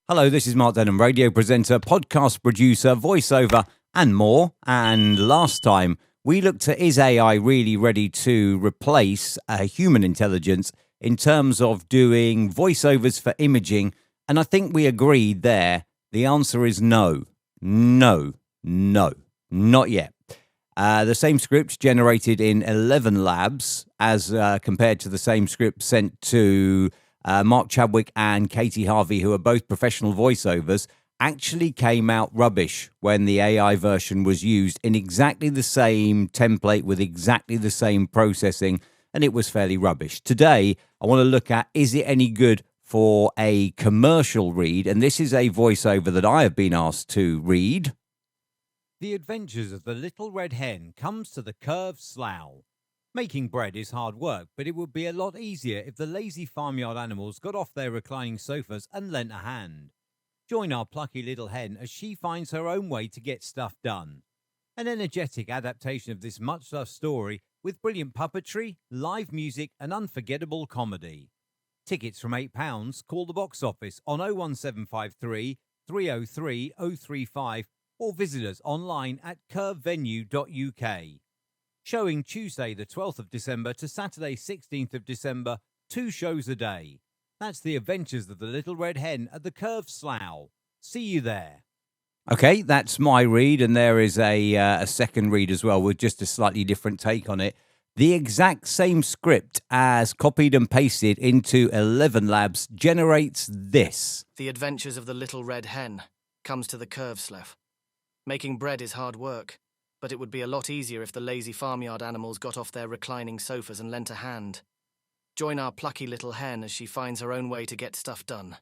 Hello, this is Mark Denham, radio presenter, podcast producer, voiceover, and more. And last time we looked at, is AI really ready to replace human intelligence in terms of doing voiceovers for imaging? And I think we agreed there. The answer is no, not yet. The same script generated in ElevenLabs as compared to the same script sent to Mark Chadwick and Katie Harvey, who are both professional voiceovers, actually came out rubbish when the AI version was used in exactly the same template with exactly the same processing, and it was fairly rubbish. Today, I want to look at, is it any good for a commercial read? And this is a voiceover that I have been asked to read. The adventures of the little red hen comes to the curved slough. Making bread is hard work, but it would be a lot easier if the lazy farmyard animals got off their reclining sofas and lent a hand. Join our plucky little hen as she finds her own way to get stuff done. An energetic adaptation of this much-loved story with brilliant puppetry, live music and unforgettable comedy. Tickets from £8. Call the box office on 01753 303 035 or visit us online at curvevenue.uk. Showing Tuesday the 12th of December to Saturday 16th of December, 2 shows a day. That's the adventures of the little red hen at the Curved Slough. See you there. Okay, that's my read, and there is a second read as well with just a slightly different take on it. The exact same script as copied and pasted into ElevenLabs generates this. The adventures of the little red hen comes to the curved slough. Making bread is hard work, but it would be a lot easier if the lazy farmyard animals got off their reclining sofas and lent a hand. Join our plucky little hen as she finds her own way to get stuff done.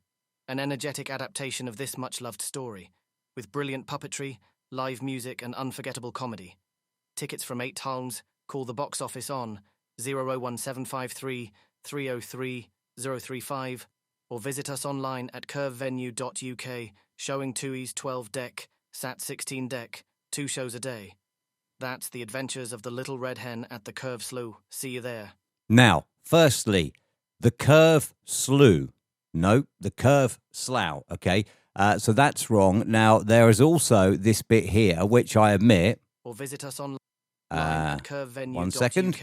An energetic adaptation of this much-loved story, with brilliant puppetry, live music and unforgettable comedy. Tickets from £8. Call the box office on 01753 303 035 or visit us online at curvevenue.uk, showing 2E's 12 deck, Sat 16 deck, 2 shows a day. That's the adventures of the little red hen at the Curved Slough. See you there. Now, firstly, the Curved Slough. No, the Curved Slough, okay? So that's wrong. Now, there is also this bit here, which I admit... Or visit us online at curvevenue.uk, 1 second.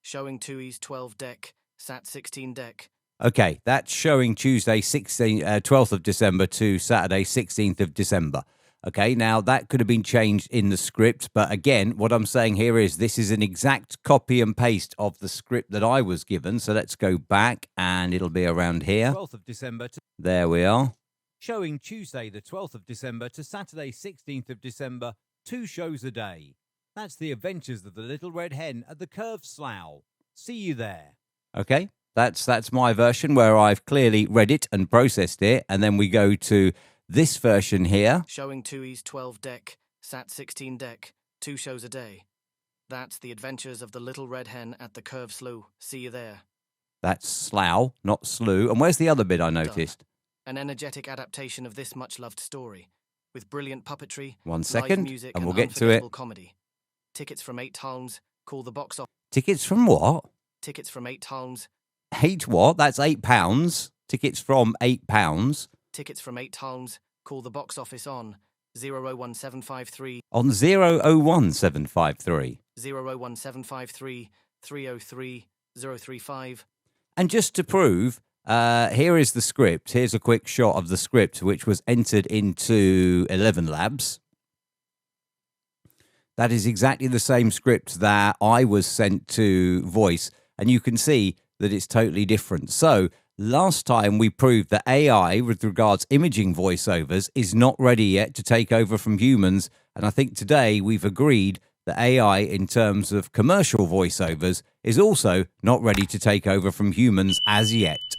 showing 2E's 12 deck, Sat 16 deck. Okay, that's showing Tuesday 12th of December to Saturday 16th of December. Okay, now that could have been changed in the script, but again, what I'm saying here is this is an exact copy and paste of the script that I was given. So let's go back and it'll be around here. 12th of December. There we are. Showing Tuesday the 12th of December to Saturday 16th of December, 2 shows a day. That's the adventures of the little red hen at the Curved Slough. See you there. Okay, that's my version where I've clearly read it and processed it, and then we go to this version here. Showing 2E's 12 deck, Sat 16 deck, 2 shows a day. That's the adventures of the little red hen at the Curved Slough. See you there. That's slough, not slew. And where's the other bit I noticed? An energetic adaptation of this much-loved story, with brilliant puppetry, 1 second, live music and we'll get to it. Comedy. Tickets from £8. Call the box office. Tickets from what? Tickets from £8. 8 what? That's £8. Tickets from £8. Tickets from £8. Call the box office on 01753 on 01753 01753 303 035. And just to prove, here is the script. Here's a quick shot of the script, which was entered into ElevenLabs. That is exactly the same script that I was sent to Voice, and you can see that it's totally different. So last time we proved that AI, with regards imaging voiceovers, is not ready yet to take over from humans. And I think today we've agreed that AI, in terms of commercial voiceovers, is also not ready to take over from humans as yet.